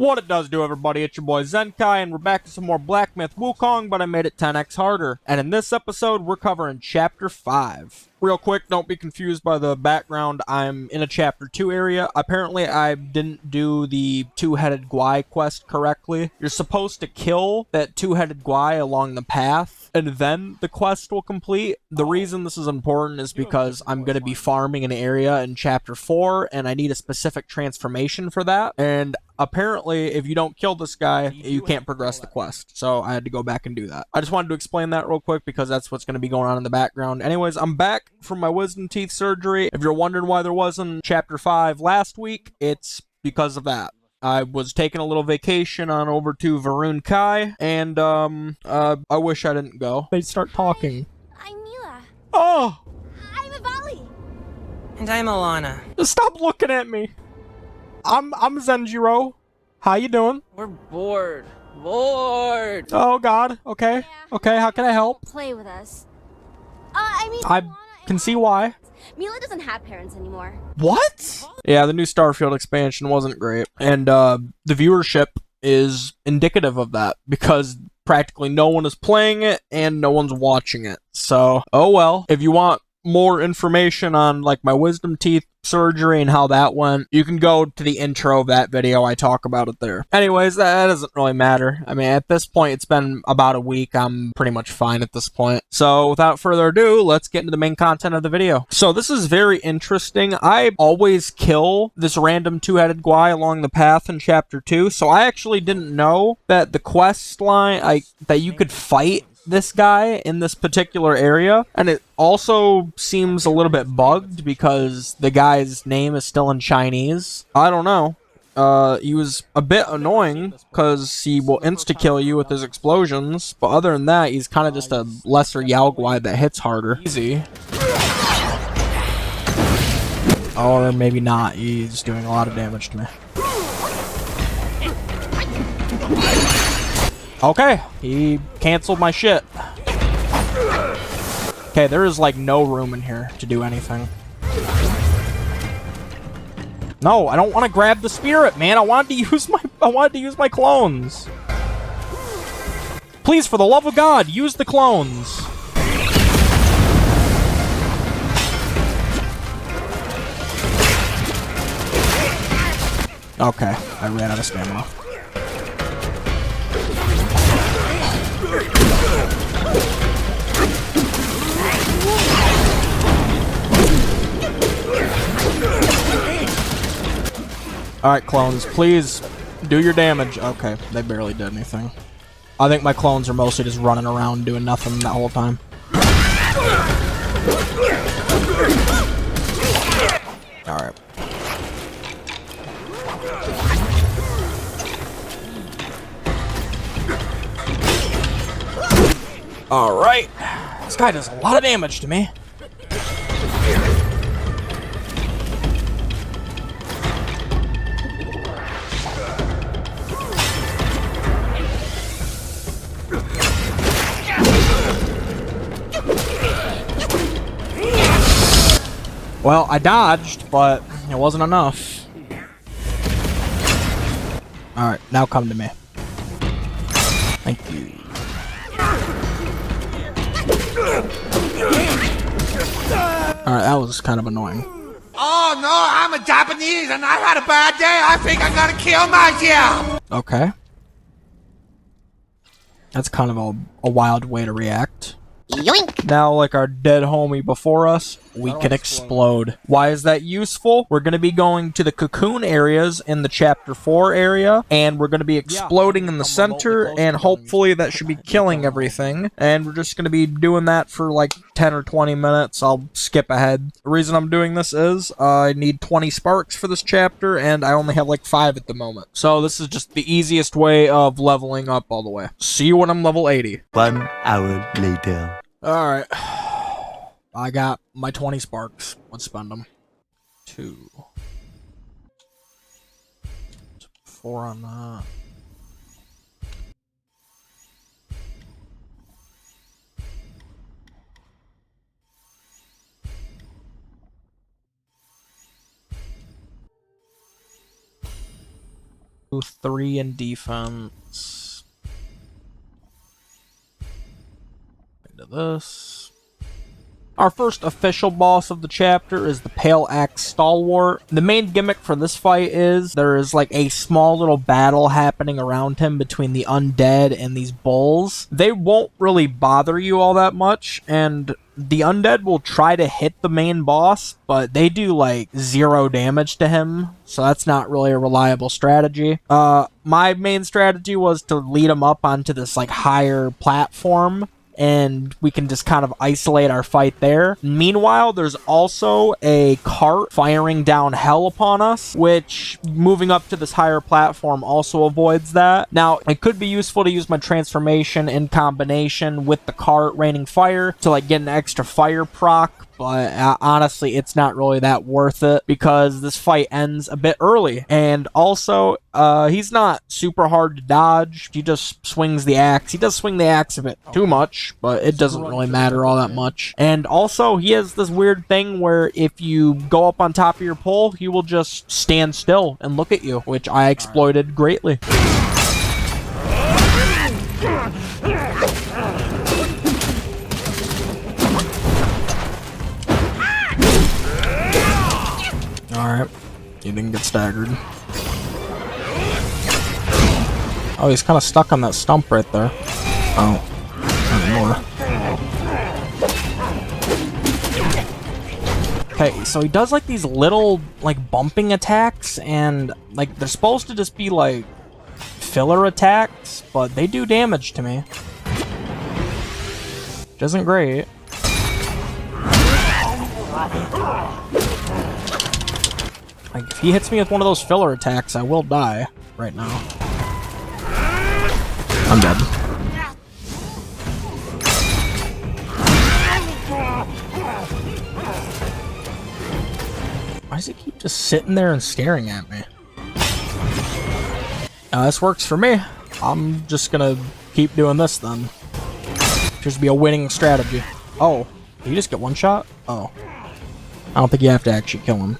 What it does do, everybody, it's your boy Zenkai, and we're back to some more Black Myth Wukong, but I made it 10x harder. And in this episode, we're covering Chapter 5. Real quick, don't be confused by the background, I'm in a Chapter 2 area. Apparently, I didn't do the two-headed Guai quest correctly. You're supposed to kill that two-headed Guai along the path, and then the quest will complete. The reason this is important is because I'm going to be farming an area in Chapter 4, and I need a specific transformation for that, and apparently, if you don't kill this guy, you can't progress the quest. So I had to go back and do that. I just wanted to explain that real quick because that's what's going to be going on in the background. Anyways, I'm back from my wisdom teeth surgery. If you're wondering why there wasn't Chapter 5 last week, it's because of that. I was taking a little vacation on over to Varun Kai, and I wish I didn't go. They'd start talking. Hey, I'm Mila. Oh! I'm Avali. And I'm Alana. Stop looking at me. I'm Zenjiro. How you doing? We're bored. Bored. Oh God. Okay. Okay. How can I help? Play with us. I Alana can see why. Mila doesn't have parents anymore. What? Yeah, the new Starfield expansion wasn't great, and the viewership is indicative of that because practically no one is playing it and no one's watching it. So, oh well. If you want more information on like my wisdom teeth surgery and how that went, you can go to the intro of that video. I talk about it there. Anyways, that doesn't really matter. I mean, at this point, it's been about a week. I'm pretty much fine at this point. So without further ado, let's get into the main content of the video. So this is very interesting. I always kill this random two-headed Guai along the path in Chapter 2. So I actually didn't know that the quest line, that you could fight this guy in this particular area, and it also seems a little bit bugged because the guy's name is still in Chinese. I don't know. He was a bit annoying because he will insta-kill you with his explosions, but other than that, he's kind of just a lesser Yao Guai that hits harder. Easy. Or maybe not. He's doing a lot of damage to me. Okay, he canceled my shit. Okay, there is like no room in here to do anything. No, I don't want to grab the spirit, man. I wanted to use my clones. Please, for the love of God, use the clones. Okay, I ran out of stamina. Alright, clones, please do your damage. Okay, they barely did anything. I think my clones are mostly just running around doing nothing the whole time. Alright. Alright. This guy does a lot of damage to me. Well, I dodged, but it wasn't enough. Alright, now come to me. Thank you. Alright, that was kind of annoying. Oh no, I'm a Japanese and I had a bad day. I think I'm gonna kill myself. Okay. That's kind of a wild way to react. Yoink. Now, like our dead homie before us, we can explode. Why is that useful? We're going to be going to the cocoon areas in the Chapter 4 area, and we're going to be exploding in the center, and hopefully that should be killing everything. And we're just going to be doing that for like 10 or 20 minutes. I'll skip ahead. The reason I'm doing this is I need 20 sparks for this chapter, and I only have like 5 at the moment. So this is just the easiest way of leveling up all the way. See you when I'm level 80. 1 hour later. Alright. I got my 20 sparks. Let's spend them. 2. 4 on that. 3 in defense. Into this. Our first official boss of the chapter is the Pale Axe Stalwart. The main gimmick for this fight is there is like a small little battle happening around him between the undead and these bulls. They won't really bother you all that much, and the undead will try to hit the main boss, but they do like 0 damage to him, so that's not really a reliable strategy. My main strategy was to lead him up onto this like higher platform, and we can just kind of isolate our fight there. Meanwhile, there's also a cart firing down hell upon us, which moving up to this higher platform also avoids that. Now, it could be useful to use my transformation in combination with the cart raining fire to like get an extra fire proc, but honestly, it's not really that worth it because this fight ends a bit early. And also, he's not super hard to dodge. He just swings the axe. He does swing the axe a bit too much, but it doesn't really matter all that much. And also, he has this weird thing where if you go up on top of your pole, he will just stand still and look at you, which I exploited greatly. Alright, he didn't get staggered. Oh, he's kind of stuck on that stump right there. Oh, not anymore. Okay, so he does like these little like bumping attacks, and like they're supposed to just be like filler attacks, but they do damage to me. Which isn't great. Like, if he hits me with one of those filler attacks, I will die right now. I'm dead. Why does he keep just sitting there and staring at me? This works for me. I'm just gonna keep doing this then. Appears to be a winning strategy. Oh, did you just get one shot? Oh. I don't think you have to actually kill him.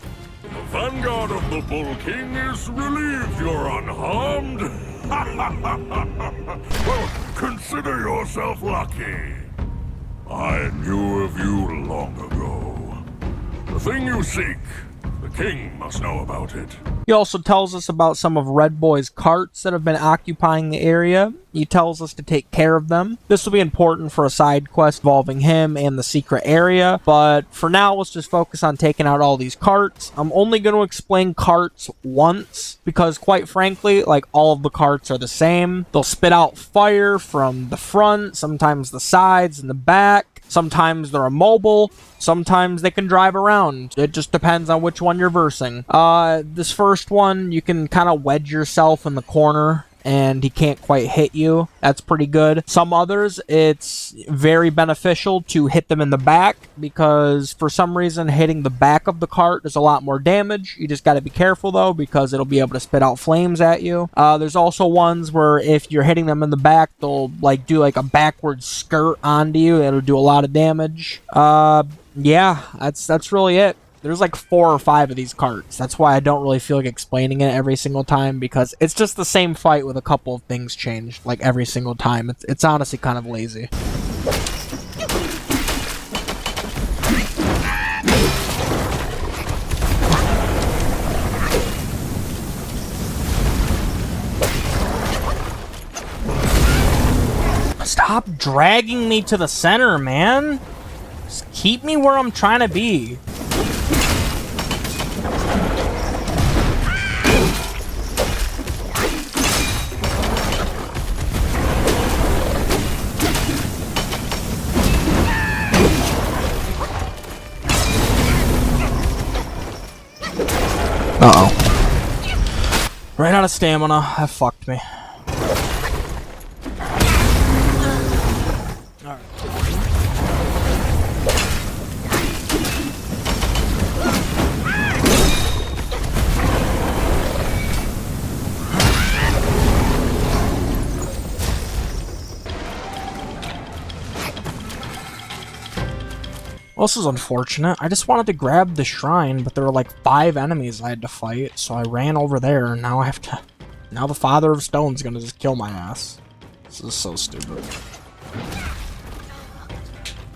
Vanguard of the Bull King is relieved you're unharmed. Well, consider yourself lucky. I knew of you long ago. The thing you seek, the king must know about it. He also tells us about some of Red Boy's carts that have been occupying the area. He tells us to take care of them. This will be important for a side quest involving him and the secret area, but for now, let's just focus on taking out all these carts. I'm only going to explain carts once, because quite frankly, like, all of the carts are the same. They'll spit out fire from the front, sometimes the sides and the back. Sometimes they're immobile, sometimes they can drive around. It just depends on which one you're versing. This first one, you can kind of wedge yourself in the corner and he can't quite hit you. That's pretty good. Some others, it's very beneficial to hit them in the back, because for some reason hitting the back of the cart does a lot more damage. You just got to be careful though, because it'll be able to spit out flames at you. There's also ones where if you're hitting them in the back, they'll like do like a backward skirt onto you. It'll do a lot of damage. Yeah, that's really it. There's like 4 or 5 of these carts. That's why I don't really feel like explaining it every single time, because it's just the same fight with a couple of things changed, like every single time. It's honestly kind of lazy. Stop dragging me to the center, man. Just keep me where I'm trying to be. Uh-oh. Ran out of stamina. That fucked me. Alright. Well, this is unfortunate. I just wanted to grab the shrine, but there were like 5 enemies I had to fight, so I ran over there, and now I have to Now the Father of Stone's gonna just kill my ass. This is so stupid.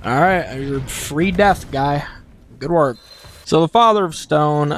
Alright, you're free death, guy. Good work. So the Father of Stone,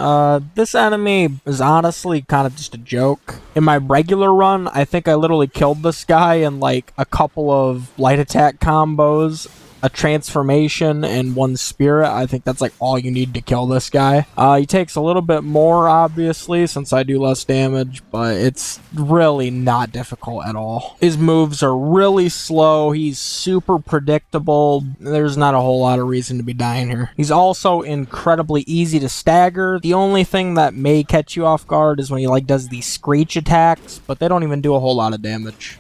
this enemy is honestly kind of just a joke. In my regular run, I think I literally killed this guy in like a couple of light attack combos, a transformation, and one spirit. I think that's like all you need to kill this guy. He takes a little bit more, obviously, since I do less damage, but it's really not difficult at all. His moves are really slow. He's super predictable. There's not a whole lot of reason to be dying here. He's also incredibly easy to stagger. The only thing that may catch you off guard is when he like does these screech attacks, but they don't even do a whole lot of damage.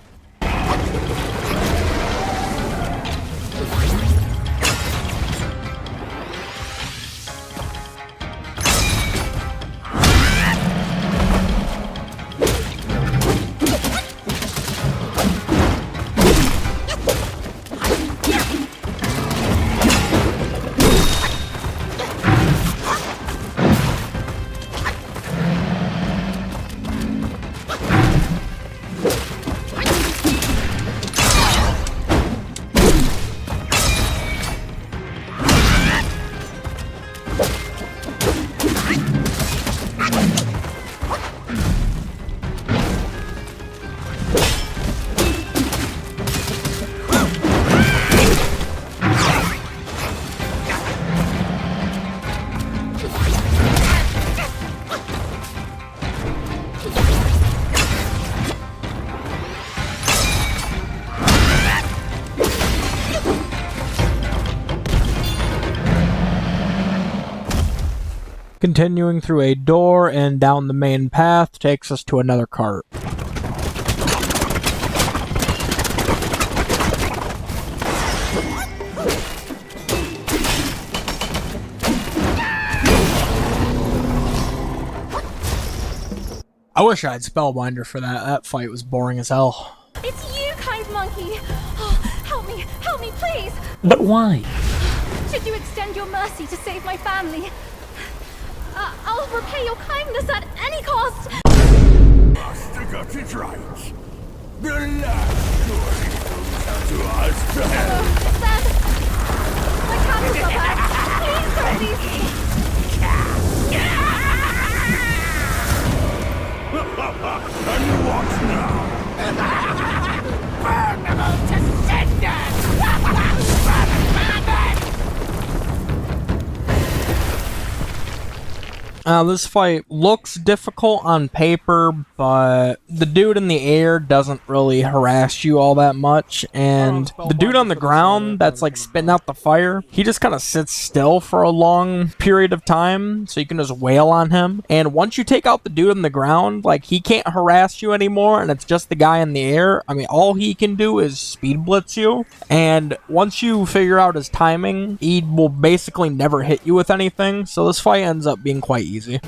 Continuing through a door and down the main path takes us to another cart. I wish I had Spellbinder for that. That fight was boring as hell. It's you, kind monkey. Oh, help me, please. But why? Should you extend your mercy to save my family? I'll repay your kindness at any cost. Stick up to right. The last story comes to us. Dad, my candles are back. Please don't leave me. And what now? Burn them to cinders! This fight looks difficult on paper, but the dude in the air doesn't really harass you all that much, and the dude on the ground that's like spitting out the fire, he just kind of sits still for a long period of time, so you can just wail on him. And once you take out the dude on the ground, like, he can't harass you anymore, and it's just the guy in the air. I mean, all he can do is speed blitz you, and once you figure out his timing, he will basically never hit you with anything, so this fight ends up being quite easy.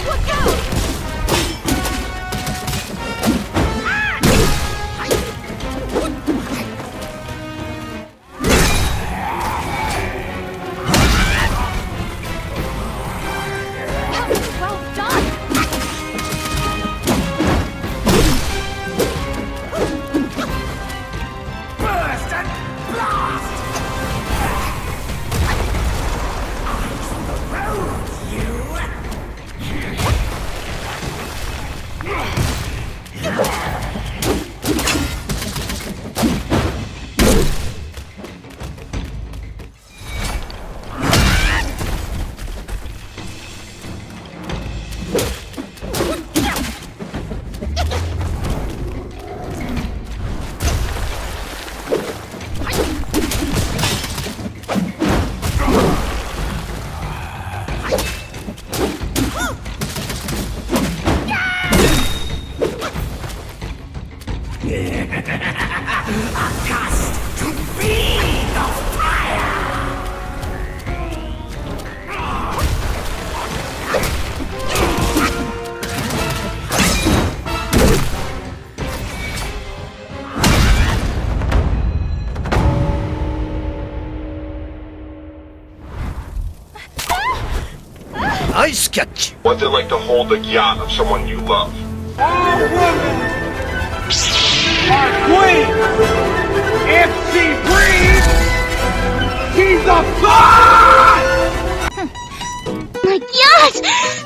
Look out! Well done! Burst and blast! Ice catch. What's it like to hold the yacht of someone you love? Our woman! Our queen! If she breathes, she's a god! My god!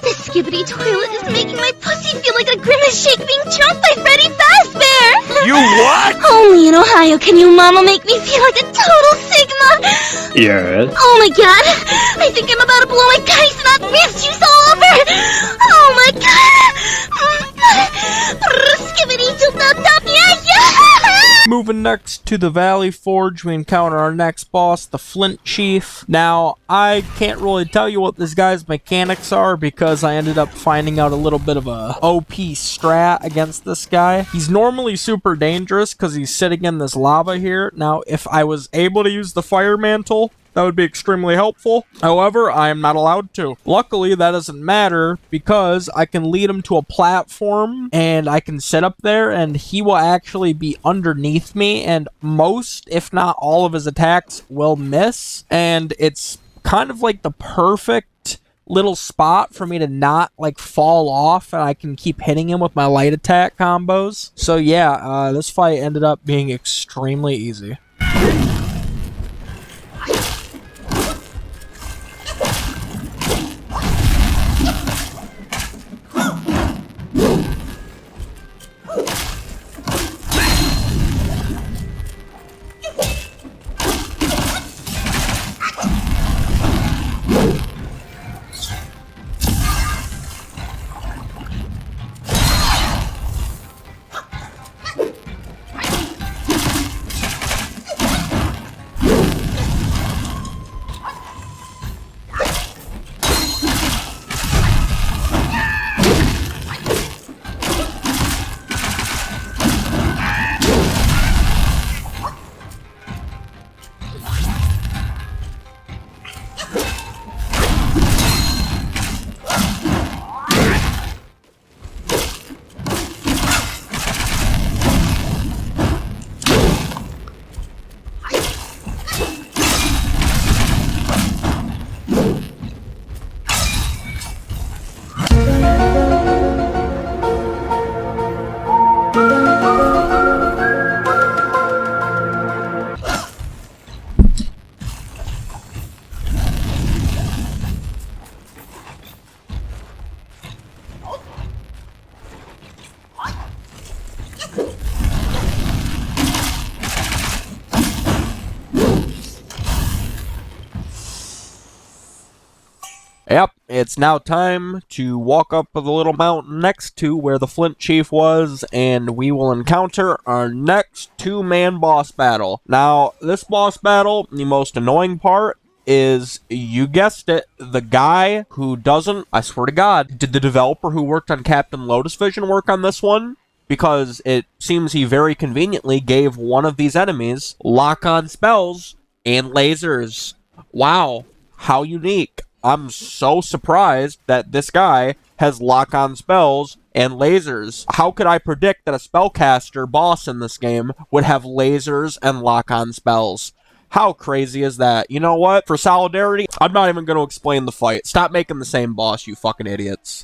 This skibbity toilet is making my pussy feel like a grimace shake being choked by Freddy Fazbear! You what? Only in Ohio can you mama make me feel like a total Sigma! Yes? Oh my god! I think I'm about to blow my guys and not whiz juice all over! Oh my god! Skibbity toot top, yeah! Moving next to the Valley Forge, we encounter our next boss, the Flint Chief. Now, I can't really tell you what this guy's mechanics are because I ended up finding out a little bit of a OP strat against this guy. He's normally super dangerous because he's sitting in this lava here. Now, if I was able to use the Fire Mantle, that would be extremely helpful. However, I am not allowed to. Luckily, that doesn't matter because I can lead him to a platform and I can sit up there and he will actually be underneath me and most, if not all of his attacks will miss. And it's kind of like the perfect little spot for me to not like fall off and I can keep hitting him with my light attack combos. So yeah, this fight ended up being extremely easy. Yep, it's now time to walk up the little mountain next to where the Flint Chief was, and we will encounter our next two-man boss battle. Now, this boss battle, the most annoying part, is, you guessed it, the guy who doesn't, I swear to God, did the developer who worked on Captain Lotus Vision work on this one? Because it seems he very conveniently gave one of these enemies lock-on spells and lasers. Wow. How unique. I'm so surprised that this guy has lock-on spells and lasers. How could I predict that a spellcaster boss in this game would have lasers and lock-on spells? How crazy is that? You know what? For solidarity, I'm not even going to explain the fight. Stop making the same boss, you fucking idiots.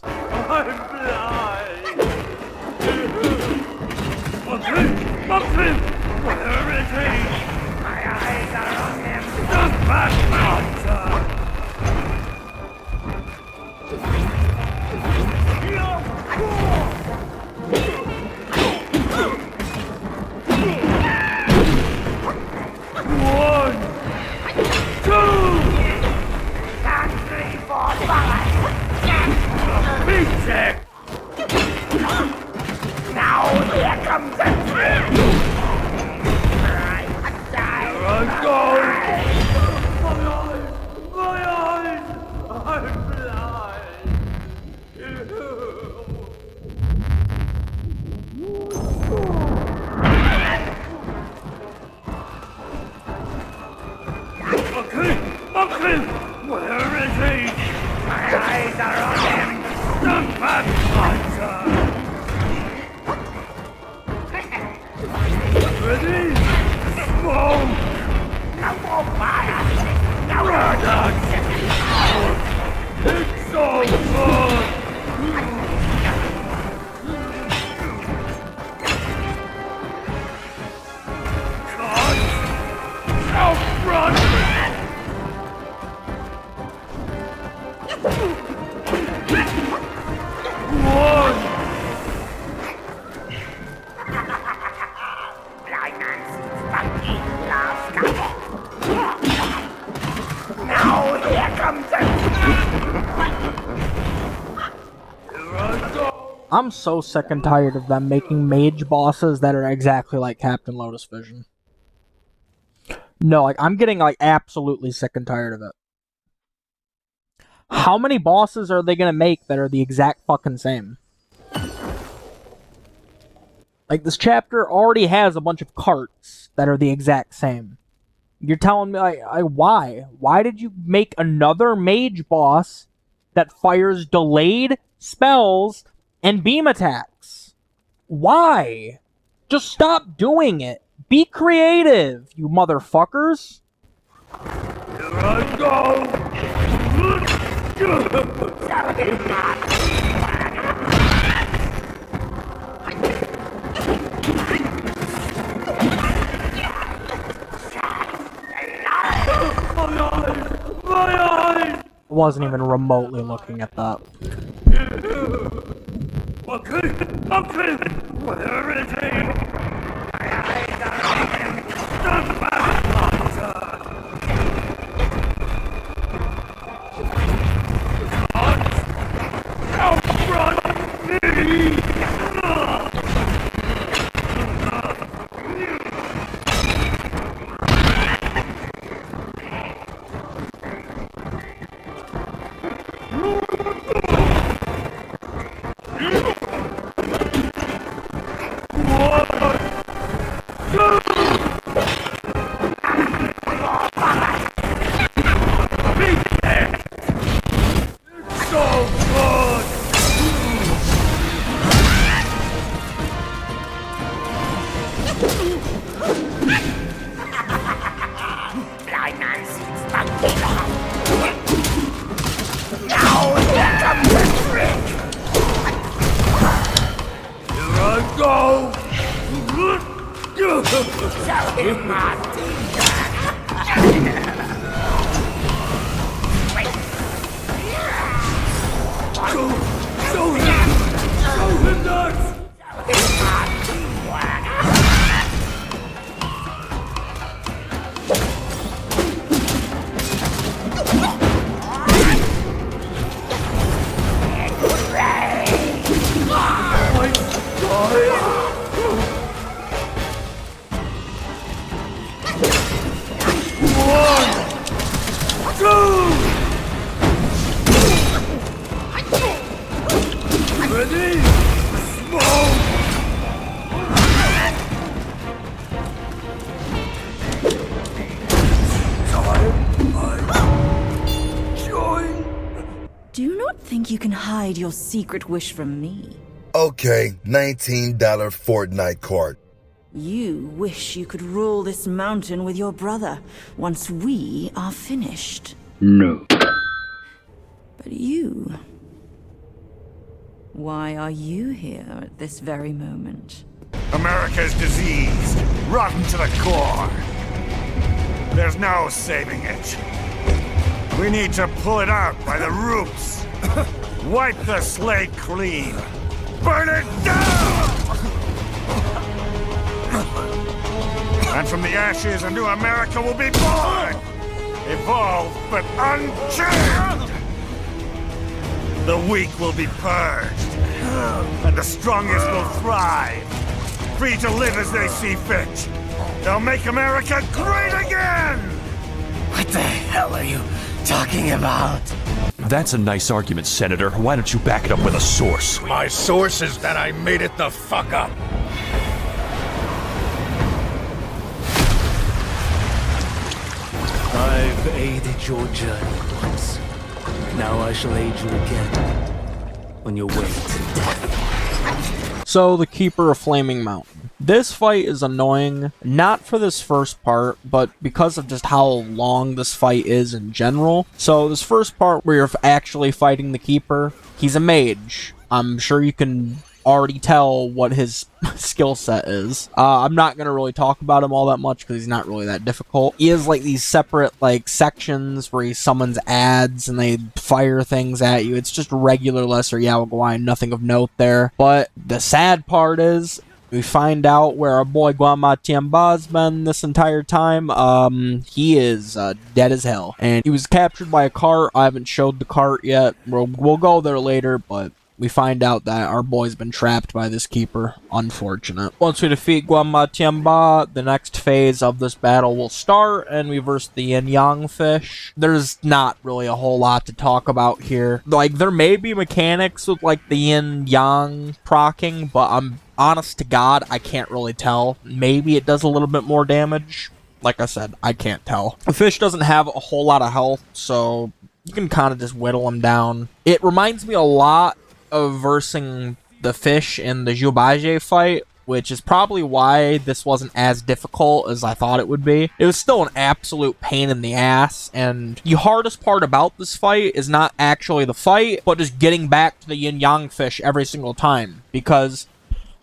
Now here comes the trick! Okay, where is he? My eyes are on him! Stand back, monster! Ready? Smoke! No more fire! No Product! It's so good! Cut! Outrun! One! Now here comes the... I'm so sick and tired of them making mage bosses that are exactly like Captain Lotus Vision. No, like, I'm getting, like, absolutely sick and tired of it. How many bosses are they gonna make that are the exact fucking same? Like, this chapter already has a bunch of carts that are the exact same. You're telling me, why? Why did you make another mage boss that fires delayed spells and beam attacks? Why? Just stop doing it. Be creative, you motherfuckers. Here I go! My eyes! I wasn't even remotely looking at that. Okay, where is he? My eyes are on him! Stand back, monster! Outrun me! think you can hide your secret wish from me? Okay, $19 Fortnite card. You wish you could rule this mountain with your brother once we are finished. No. But you... why are you here at this very moment? America's diseased, rotten to the core. There's no saving it. We need to pull it out by the roots. Wipe the slate clean. Burn it down! And from the ashes, a new America will be born! Evolved, but unchained! The weak will be purged, and the strongest will thrive, free to live as they see fit. They'll make America great again! What the hell are you talking about? That's a nice argument, Senator. Why don't you back it up with a source? My source is that I made it the fuck up. I've aided your journey once. Now I shall aid you again on your way to death. So, the Keeper of Flaming Mountain. This fight is annoying, not for this first part, but because of just how long this fight is in general. So, this first part where you're actually fighting the Keeper, he's a mage. I'm sure you can already tell what his skill set is. I'm not going to really talk about him all that much because he's not really that difficult. He has like these separate like sections where he summons ads and they fire things at you. It's just regular lesser Rat Guai, nothing of note there. But the sad part is we find out where our boy Guama Tianba's been this entire time. He is dead as hell. And he was captured by a cart. I haven't showed the cart yet. We'll go there later, but we find out that our boy's been trapped by this Keeper. Unfortunate. Once we defeat Guama Tianba, the next phase of this battle will start, and we verse the Yin-Yang Fish. There's not really a whole lot to talk about here. Like, there may be mechanics with, like, the Yin-Yang proccing, but I'm honest to God, I can't really tell. Maybe it does a little bit more damage. Like I said, I can't tell. The fish doesn't have a whole lot of health, so you can kind of just whittle him down. It reminds me a lot of versing the fish in the Jubaje fight, which is probably why this wasn't as difficult as I thought it would be. It was still an absolute pain in the ass, and the hardest part about this fight is not actually the fight, but just getting back to the Yin-Yang Fish every single time, because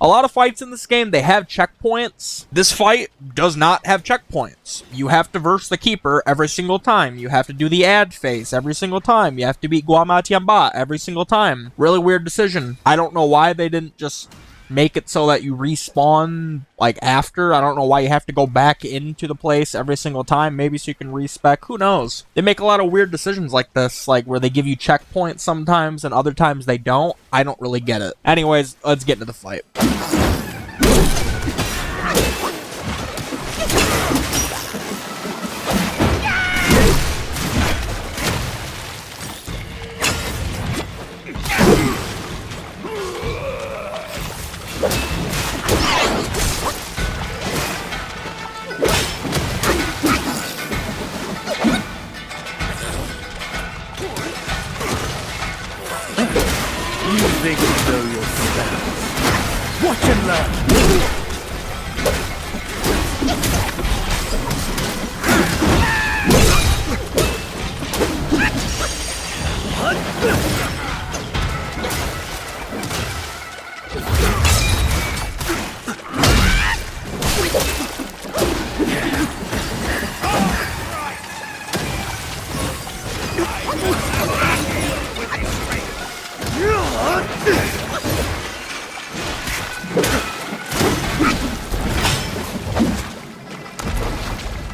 a lot of fights in this game, they have checkpoints. This fight does not have checkpoints. You have to verse the Keeper every single time. You have to do the ad face every single time. You have to beat Guama Tianba every single time. Really weird decision. I don't know why they didn't just make it so that you respawn, like, after. I don't know why you have to go back into the place every single time. Maybe so you can respec. Who knows? They make a lot of weird decisions like this, like where they give you checkpoints sometimes and other times they don't. I don't really get it. Anyways, let's get into the fight. Think you know your spells. Watch and learn.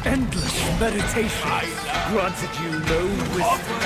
Endless meditation granted you no wisdom.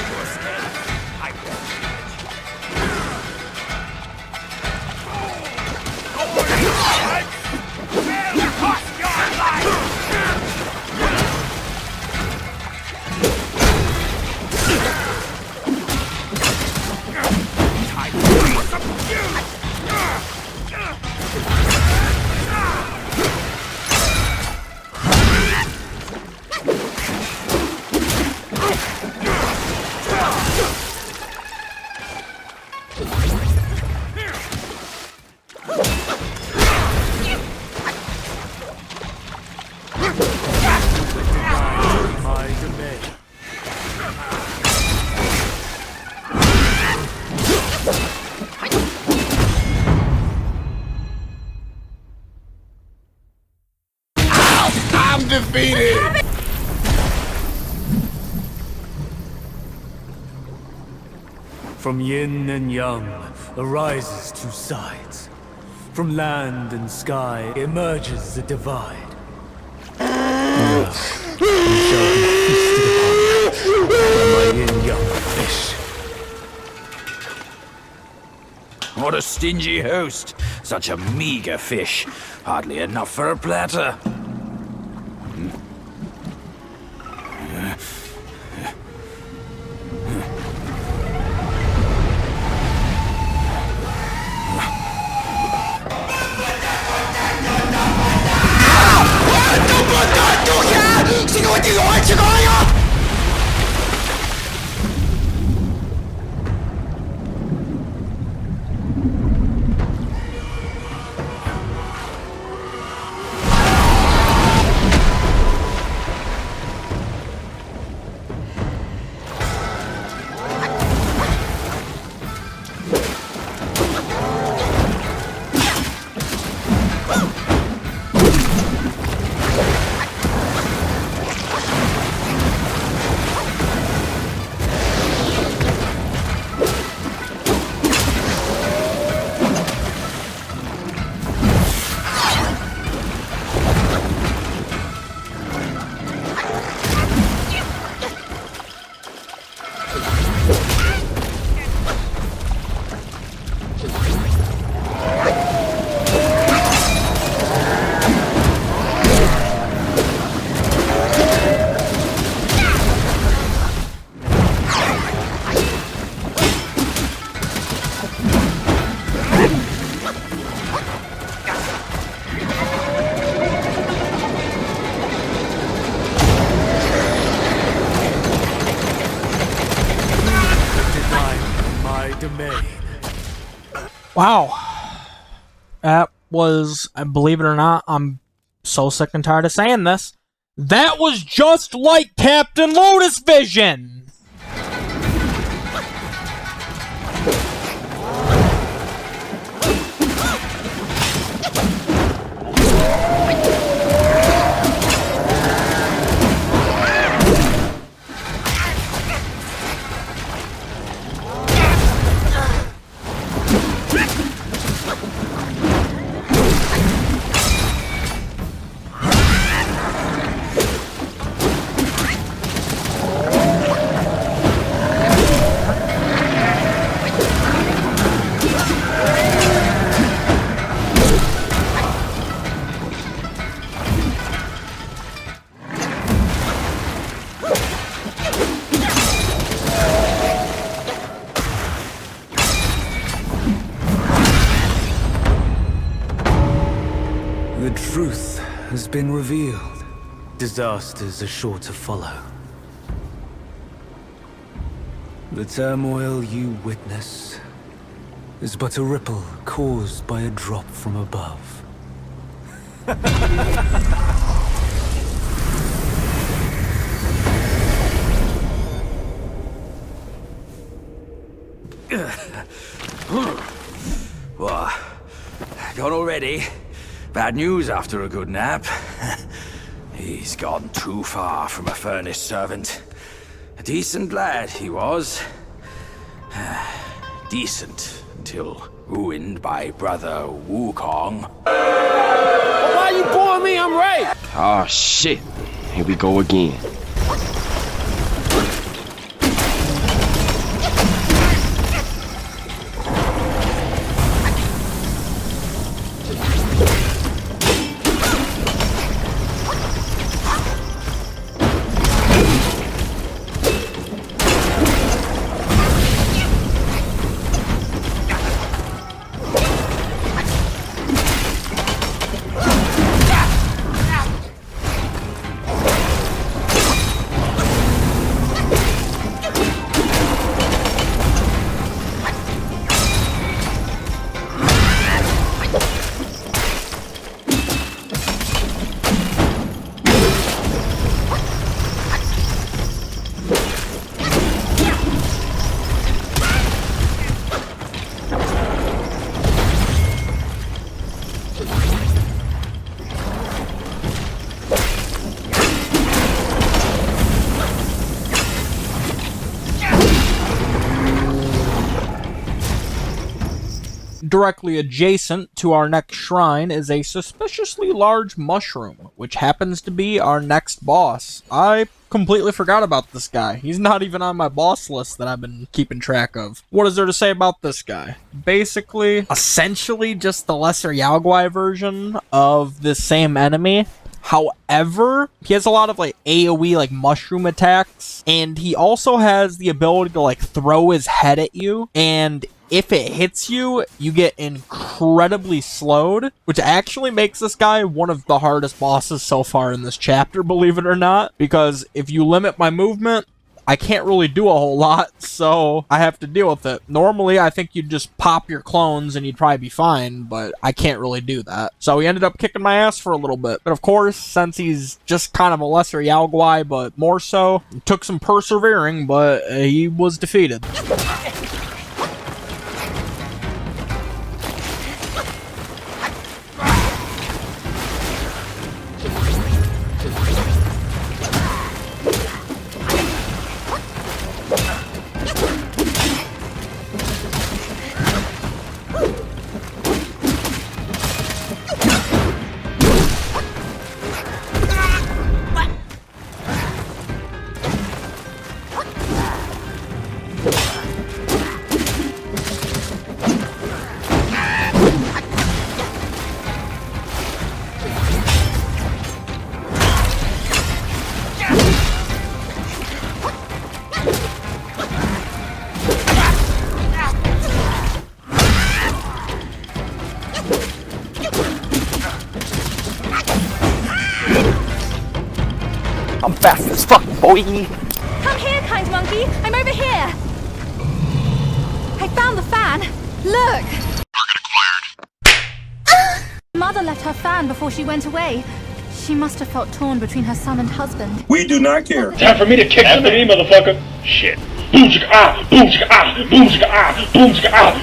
From yin and yang arises two sides. From land and sky emerges a divide. Now, you shall be feasted upon by my Yin-Yang Fish. What a stingy host! Such a meager fish. Hardly enough for a platter. Wow. That was, believe it or not, I'm so sick and tired of saying this. That was just like Captain Lotus Vision! The truth has been revealed. Disasters are sure to follow. The turmoil you witness is but a ripple caused by a drop from above. What? Gone already? Bad news after a good nap. He's gone too far from a furnace servant. A decent lad he was. Decent until ruined by brother Wukong. Well, why you boring me? I'm right. Oh shit. Here we go again. directly adjacent to our next shrine is a suspiciously large mushroom, which happens to be our next boss. I completely forgot about this guy. He's not even on my boss list that I've been keeping track of. What is there to say about this guy? Basically, essentially just the lesser Rat Guai version of the same enemy. However, he has a lot of like AoE like mushroom attacks, and he also has the ability to like throw his head at you, and if it hits you, you get incredibly slowed, which actually makes this guy one of the hardest bosses so far in this chapter, believe it or not, because if you limit my movement, I can't really do a whole lot, so I have to deal with it. Normally, I think you'd just pop your clones and you'd probably be fine, but I can't really do that. So he ended up kicking my ass for a little bit. But of course, since he's just kind of a lesser Rat Guai, but more so, it took some persevering, but he was defeated. I'm fast as fuck, boy! Come here, kind monkey. I'm over here. I found the fan. Look! Mother left her fan before she went away. She must have felt torn between her son and husband. We do not care. Time for me to kick after me, motherfucker. Shit. Boom chicka ah, boom chicka ah, boom chicka ah, boom chicka ah.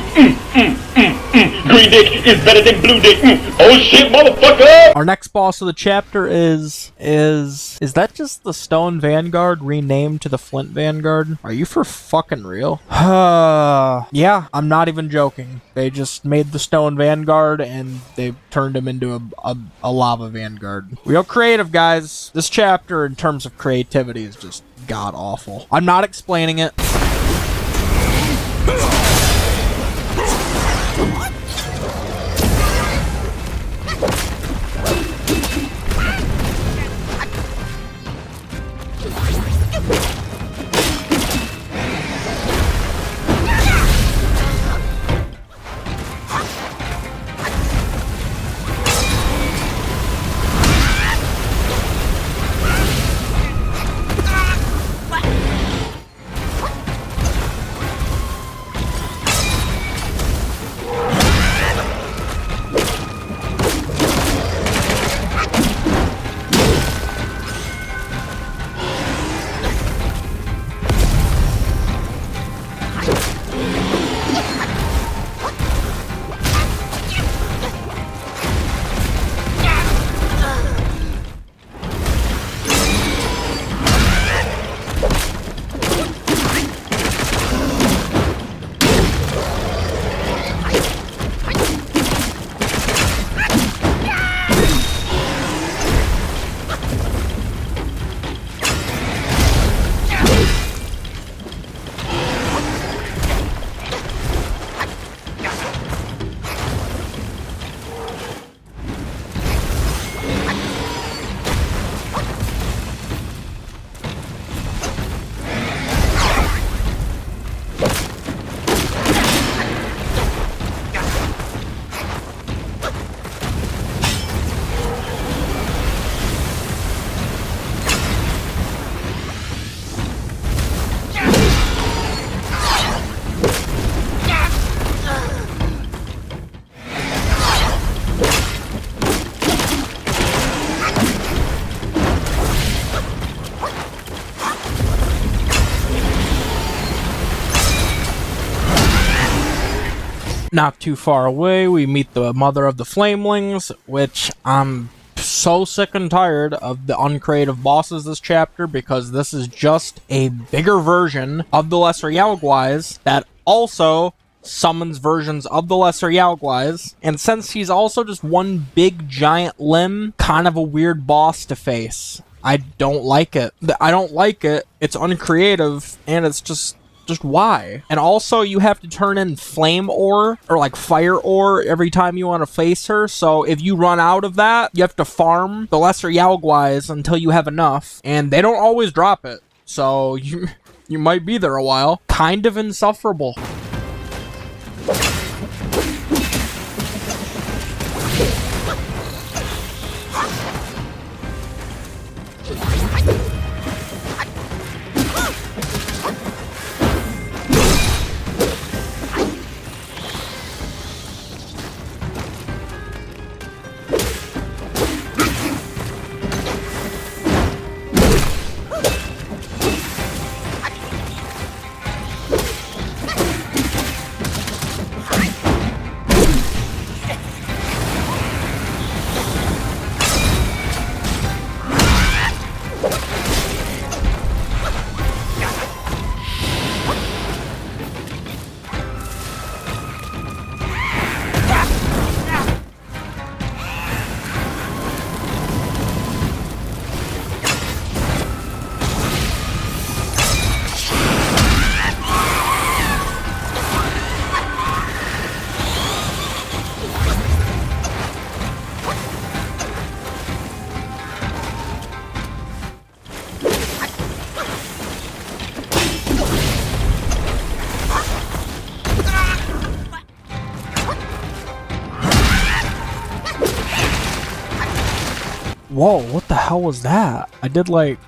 Green dick is better than blue dick. Oh shit, motherfucker! Our next boss of the chapter is that just the Stone Vanguard renamed to the Flint Vanguard? Are you for fucking real? Yeah, I'm not even joking. They just made the Stone Vanguard and they turned him into a Lava Vanguard. Real creative, guys. This chapter, in terms of creativity, is just god-awful. I'm not explaining it. Not too far away, we meet the mother of the Flamlings, which I'm so sick and tired of the uncreative bosses this chapter, because this is just a bigger version of the lesser Rat Guais that also summons versions of the lesser Yao Guais, and since he's also just one big giant limb, kind of a weird boss to face. I don't like it. I don't like it. It's uncreative, and it's just why? And also, you have to turn in flame ore, or like fire ore, every time you want to face her, so if you run out of that, you have to farm the lesser Yao Guais until you have enough, and they don't always drop it, so you might be there a while. Kind of insufferable. Whoa, what the hell was that? I did like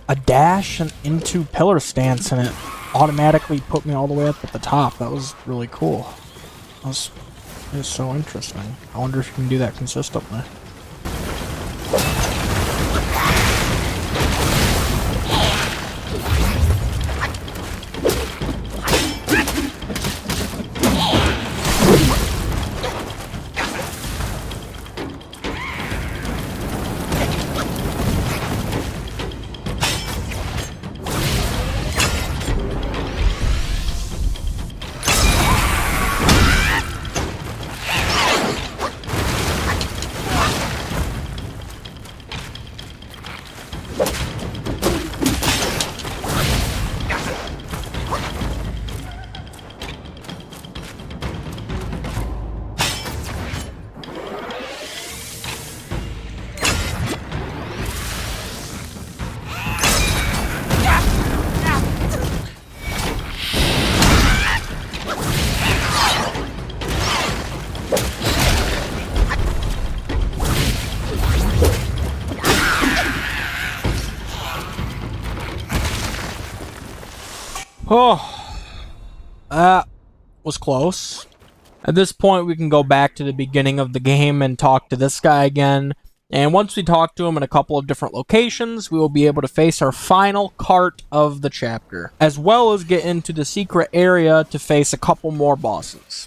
a dash and into pillar stance and it automatically put me all the way up at the top. That was really cool. That was so interesting. I wonder if you can do that consistently. Oh, that was close. At this point, we can go back to the beginning of the game and talk to this guy again. And once we talk to him in a couple of different locations, we will be able to face our final cart of the chapter, as well as get into the secret area to face a couple more bosses.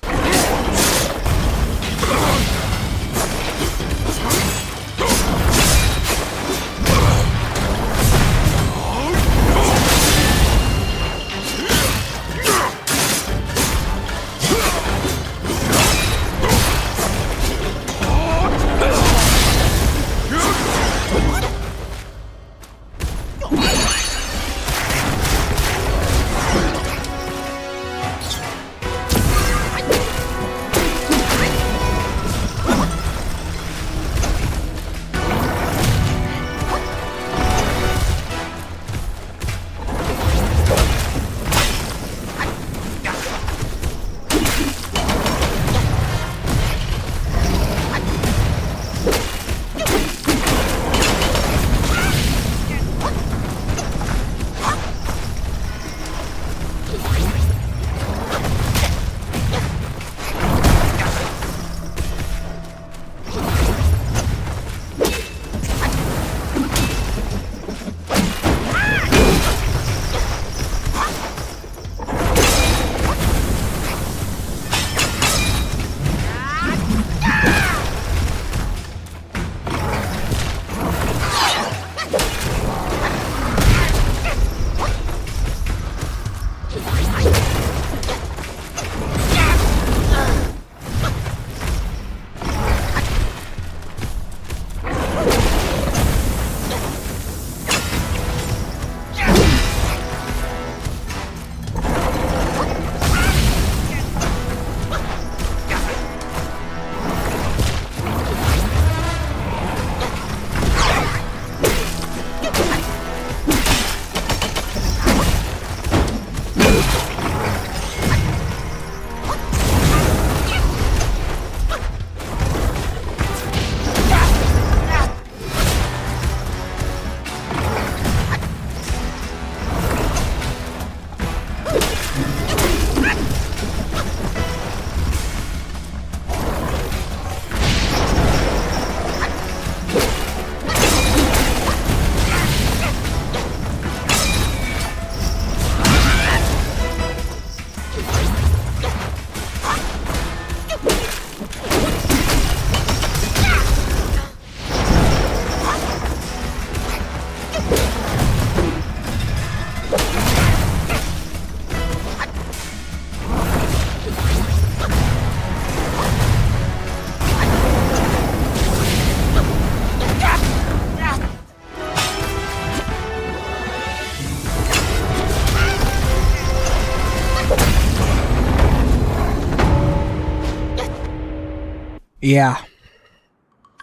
Yeah.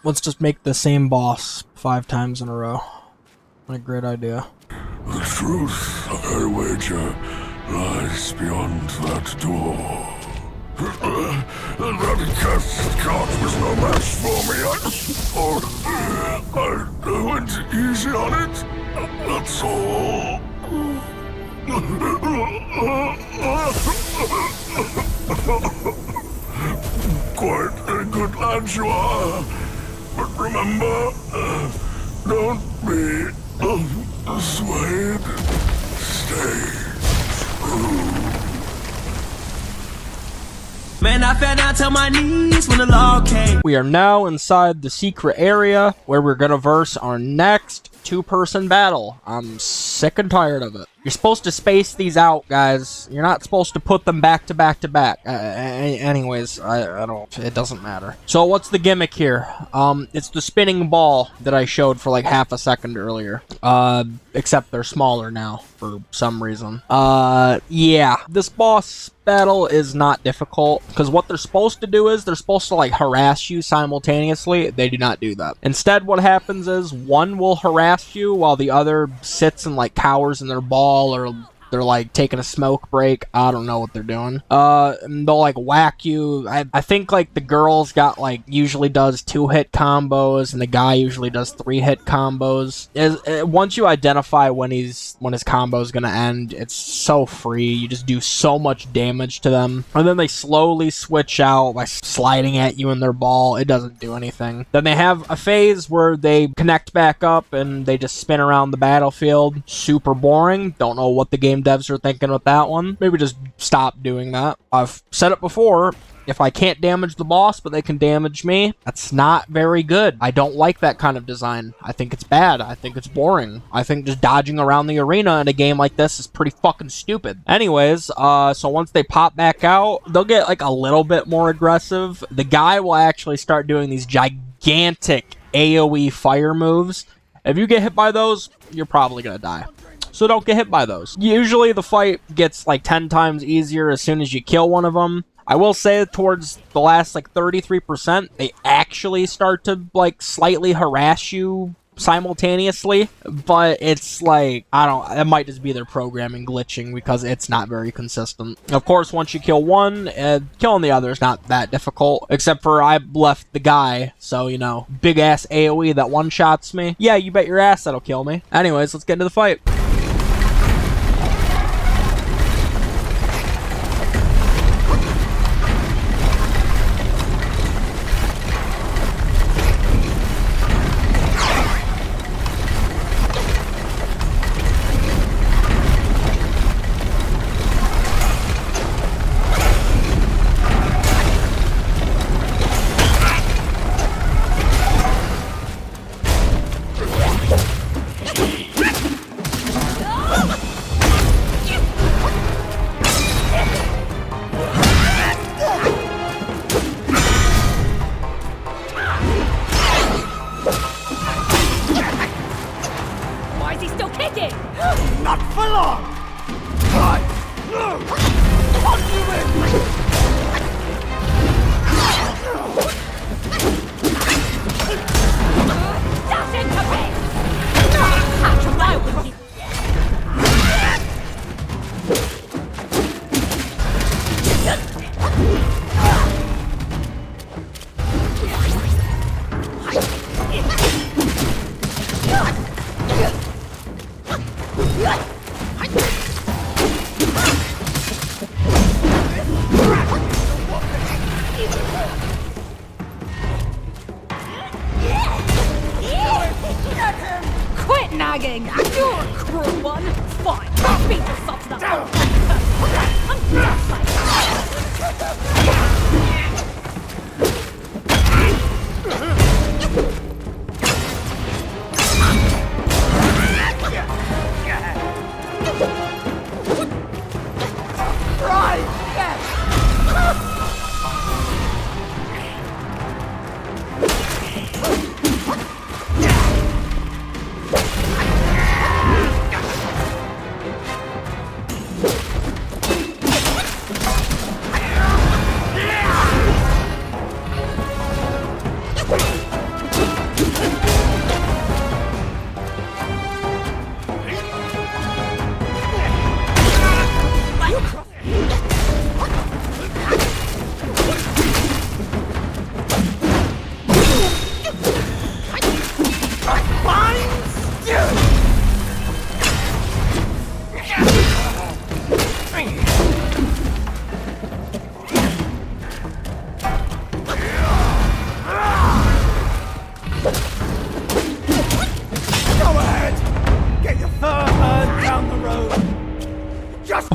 Let's just make the same boss 5 times in a row. What a great idea. The truth, I wager, lies beyond that door. And that cast card was no match for me. I went easy on it. That's all. Quite a good lad you are. But remember, don't be swayed. Stay true. Man, I fell down to my knees when the law came. We are now inside the secret area where we're gonna verse our next 2-person battle. I'm sick and tired of it. You're supposed to space these out, guys. You're not supposed to put them back to back to back. Anyways, I don't, it doesn't matter. So what's the gimmick here? It's the spinning ball that I showed for like half a second earlier. Except they're smaller now for some reason. Yeah, this boss battle is not difficult because what they're supposed to do is they're supposed to like harass you simultaneously. They do not do that. Instead, what happens is one will harass you while the other sits and like cowers in their ball, or they're like taking a smoke break. I don't know what they're doing. And they'll like whack you. I think like the girl's got like usually does 2-hit combos and the guy usually does 3-hit combos. Once you identify when his combo is gonna end, it's so free. You just do so much damage to them, and then they slowly switch out by sliding at you in their ball. It doesn't do anything. Then they have a phase where they connect back up and they just spin around the battlefield. Super boring. Don't know what the game devs are thinking with that one. Maybe just stop doing that. I've said it before. If I can't damage the boss, but they can damage me, that's not very good. I don't like that kind of design. I think it's bad. I think it's boring. I think just dodging around the arena in a game like this is pretty fucking stupid. Anyways, so once they pop back out, they'll get like a little bit more aggressive. The guy will actually start doing these gigantic AoE fire moves. If you get hit by those, you're probably gonna die. So don't get hit by those. Usually the fight gets like 10 times easier as soon as you kill one of them. I will say towards the last like 33%, they actually start to like slightly harass you simultaneously, but it's like, I don't, it might just be their programming glitching because it's not very consistent. Of course, once you kill one, killing the other is not that difficult, except for I left the guy, so you know, big ass AoE that one-shots me. Yeah, you bet your ass that'll kill me. Anyways, let's get into the fight. Quit nagging! You're a cruel one! Fine, beat yourself to that.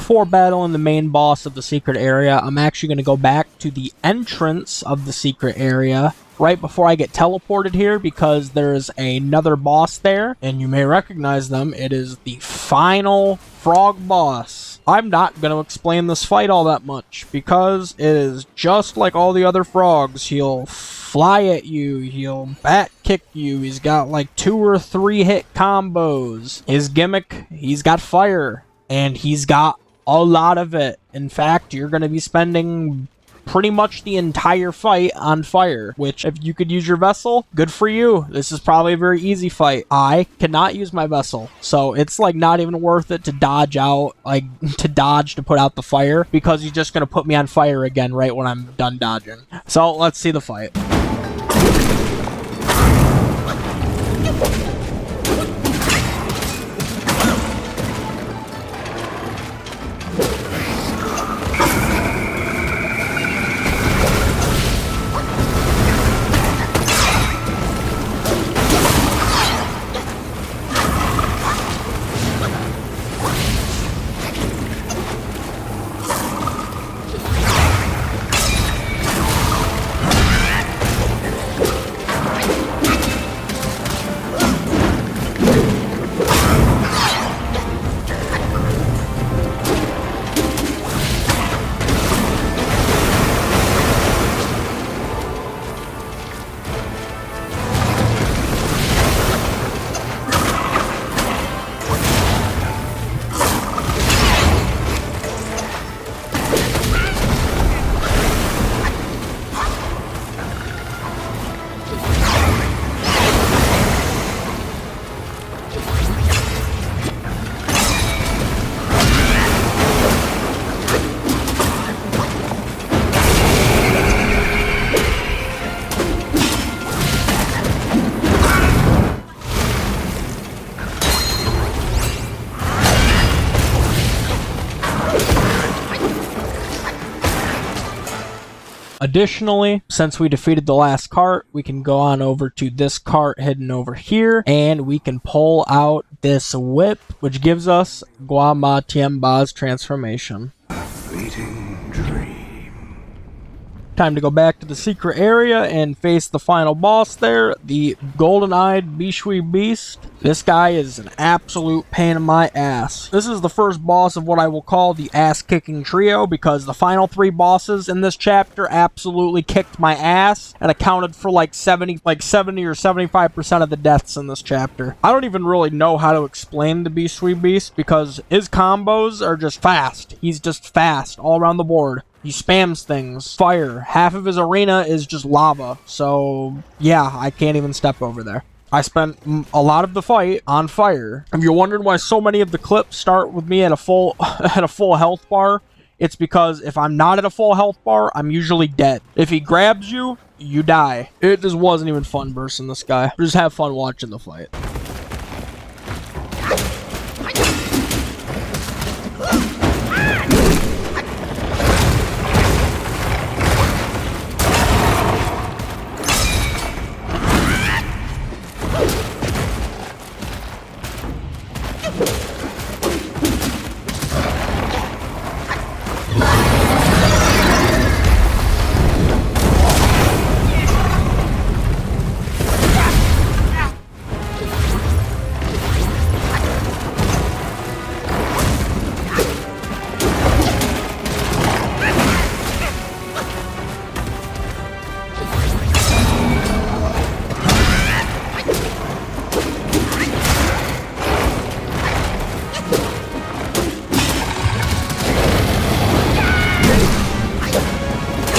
before battling the main boss of the secret area, I'm actually going to go back to the entrance of the secret area right before I get teleported here, because there's another boss there, and you may recognize them. It is the final frog boss. I'm not going to explain this fight all that much, because it is just like all the other frogs. He'll fly at you, he'll bat kick you, he's got like 2 or 3 hit combos. His gimmick, he's got fire, and he's got a lot of it. In fact, you're going to be spending pretty much the entire fight on fire, which if you could use your vessel, good for you. This is probably a very easy fight. I cannot use my vessel, so it's like not even worth it to dodge out, like to dodge to put out the fire, because he's just going to put me on fire again right when I'm done dodging. So let's see the fight. Additionally, since we defeated the last cart, we can go on over to this cart hidden over here, and we can pull out this whip, which gives us Gua Ma Tianba's transformation. Fleeting dream. Time to go back to the secret area and face the final boss there, the golden-eyed Bishui beast. This guy is an absolute pain in my ass. This is the first boss of what I will call the ass-kicking trio, because the final 3 bosses in this chapter absolutely kicked my ass and accounted for like 70 or 75% of the deaths in this chapter. I don't even really know how to explain the Bishui beast, because his combos are just fast. He's just fast all around the board. He spams things. Fire. Half of his arena is just lava. So, yeah, I can't even step over there. I spent a lot of the fight on fire. If you're wondering why so many of the clips start with me at a full health bar, it's because if I'm not at a full health bar, I'm usually dead. If he grabs you, you die. It just wasn't even fun versing this guy. Just have fun watching the fight.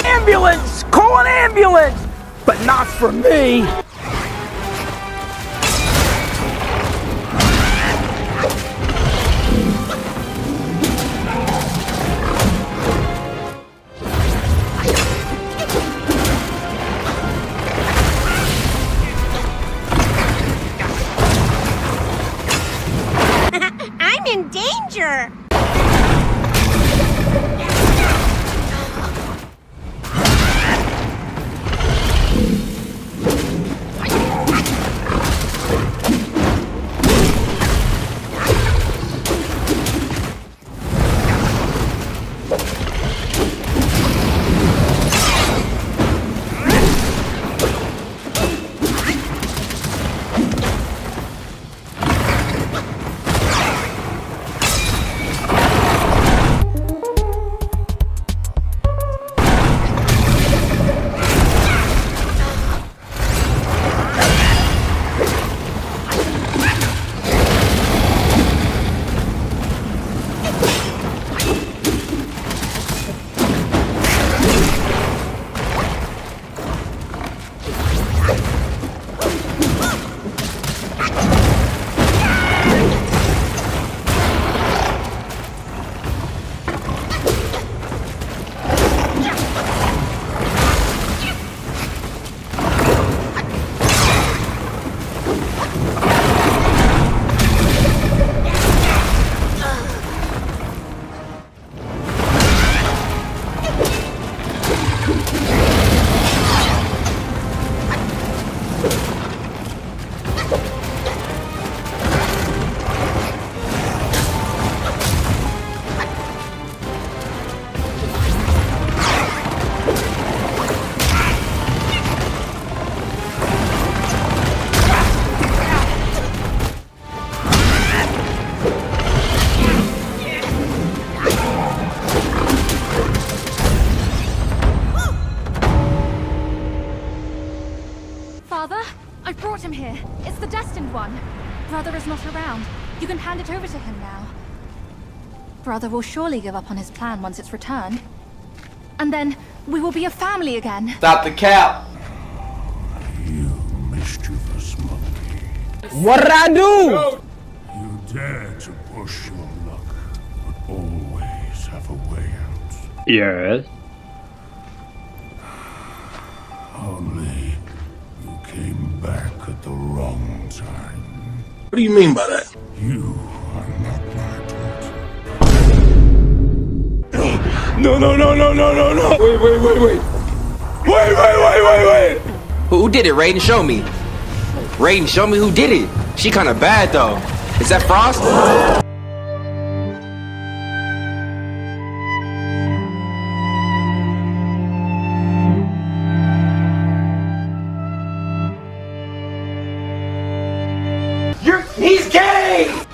Ambulance! Call an ambulance! But not for me! I'm in danger! Brother is not around. You can hand it over to him now. Brother will surely give up on his plan once it's returned. And then we will be a family again. Stop the cap! You mischievous monkey. What did I do? You dare to push your luck, but always have a way out. Yes. Only you came back at the wrong time. What do you mean by that? You are not my daughter. No, no, no, no, no, no, no! Wait. Wait! Who did it, Raiden? Show me. Raiden, show me who did it. She kinda bad though. Is that Frost? He's gay!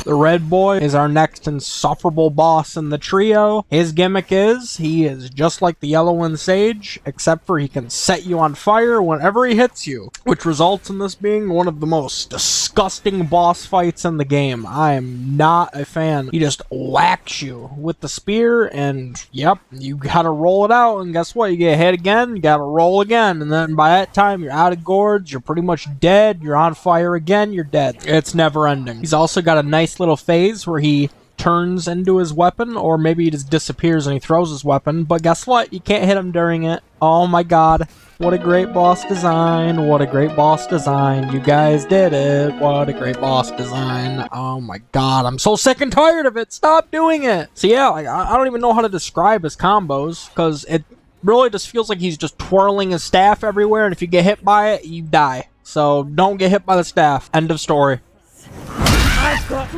The red boy is our next insufferable boss in the trio. His gimmick is, he is just like the yellow one sage, except for he can set you on fire whenever he hits you, which results in this being one of the most disgusting boss fights in the game. I am not a fan. He just whacks you with the spear, and yep, you gotta roll it out, and guess what? You get hit again, you gotta roll again, and then by that time, you're out of gourds, you're pretty much dead, you're on fire again, you're dead. It's never ending. He's also got a nice little phase where he turns into his weapon, or maybe he just disappears and he throws his weapon, but guess what? You can't hit him during it. Oh my god. What a great boss design. What a great boss design. You guys did it. What a great boss design. Oh my god. I'm so sick and tired of it. Stop doing it. So yeah, like, I don't even know how to describe his combos, because it really just feels like he's just twirling his staff everywhere, and if you get hit by it, you die. So don't get hit by the staff. End of story. I've got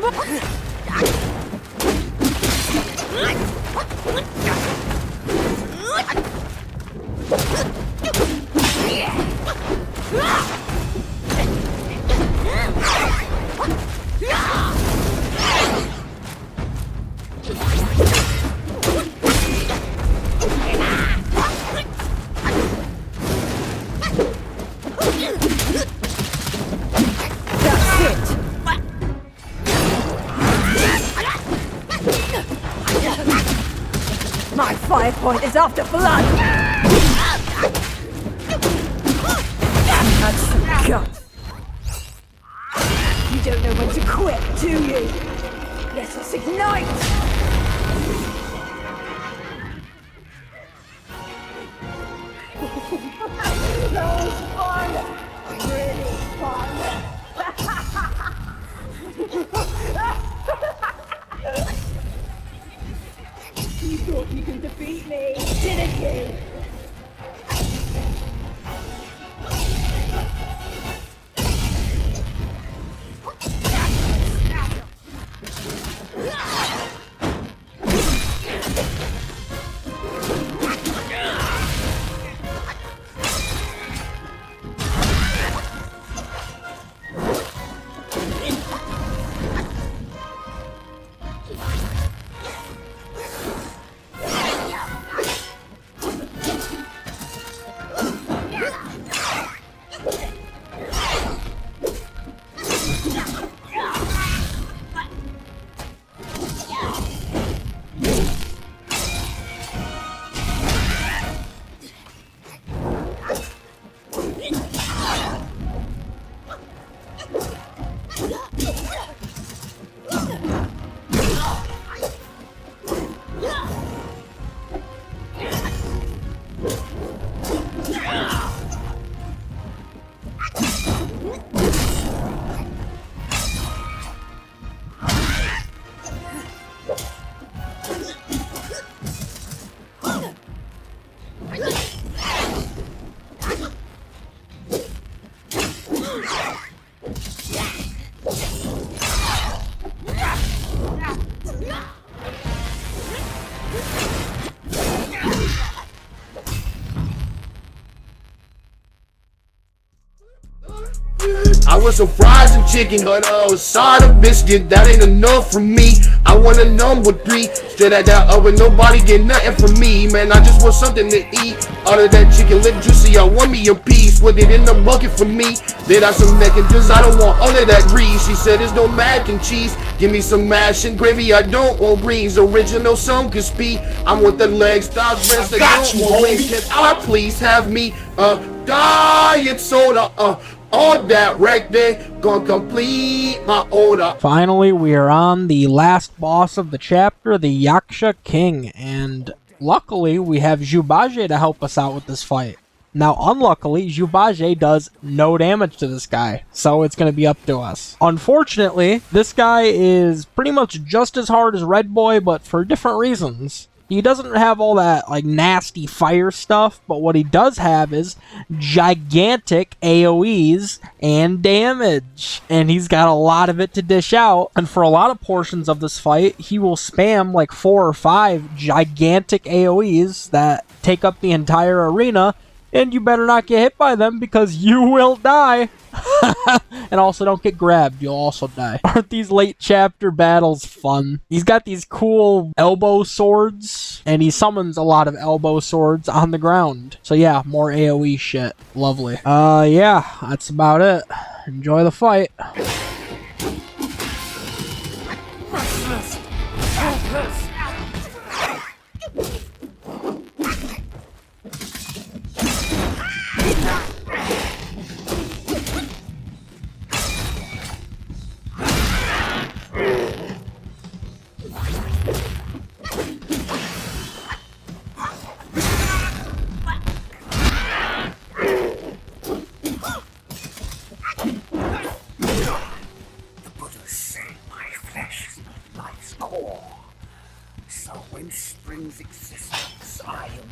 my fire point is after blood! That's some guts. You don't know when to quit, do you? Let us ignite! That was fun! Really fun! You thought you could defeat me, didn't you? I was a fries and chicken, but side of biscuit, that ain't enough for me. I want a number 3. Straight at that oven, nobody get nothing from me. Man, I just want something to eat. All of that chicken lip juicy, I want me a piece. Put it in the bucket for me. Then I some mac and cheese, I don't want all of that grease. She said there's no mac and cheese. Give me some mash and gravy, I don't want greens. Original some crispy. I want the legs, thighs, breast, I don't want wings. Can I please have me a diet soda? All that right there, gonna complete my order. Finally, we are on the last boss of the chapter, the Yaksha King, and luckily we have Jubaje to help us out with this fight. Now, unluckily, Jubaje does no damage to this guy, so it's going to be up to us. Unfortunately, this guy is pretty much just as hard as Red Boy, but for different reasons. He doesn't have all that, like, nasty fire stuff, but what he does have is gigantic AoEs and damage. And he's got a lot of it to dish out. And for a lot of portions of this fight, he will spam, like, 4 or 5 gigantic AoEs that take up the entire arena. And you better not get hit by them because you will die. And also don't get grabbed, you'll also die. Aren't these late chapter battles fun? He's got these cool elbow swords, and he summons a lot of elbow swords on the ground. So yeah, more AoE shit. Lovely. Yeah, that's about it. Enjoy the fight.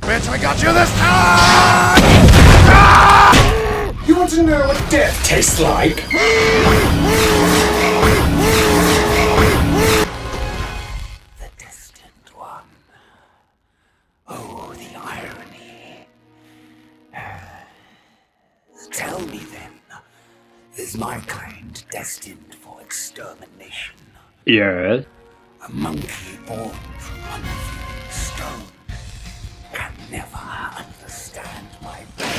Bitch, we got you this time! Ah! You want to know what death tastes like? The destined one. Oh, the irony. Tell me then, is my kind destined for extermination? Yes. A monkey born from unfeeling stone can never understand my pain.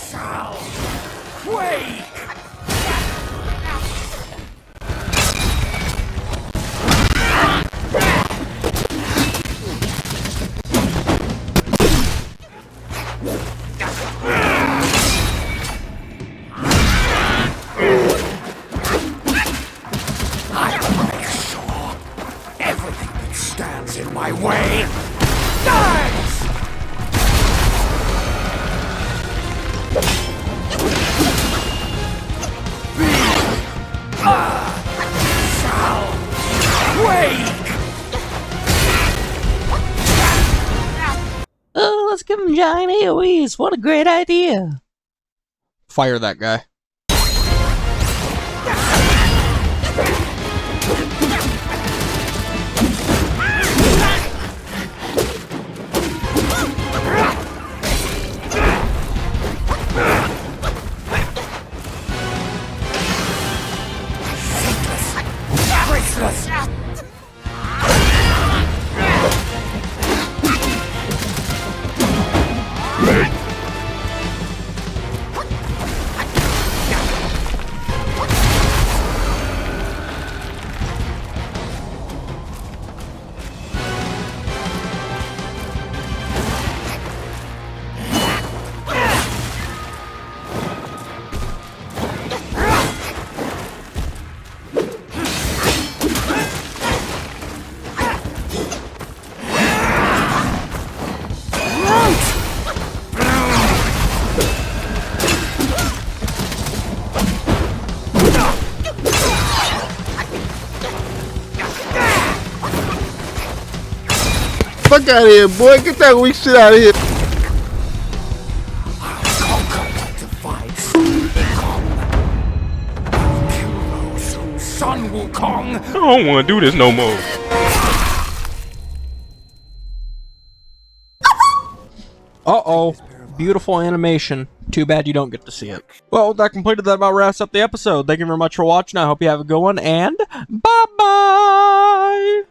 Shall quake! In my way, dies! Shall quake! Oh, let's give him giant AoEs. What a great idea. Fire that guy. Fuck out of here, boy. Get that weak shit out of here. Son Wukong! I don't want to do this no more. Uh-oh. beautiful animation. Too bad you don't get to see it. Well, that completed that about wraps up the episode. Thank you very much for watching. I hope you have a good one, and bye-bye!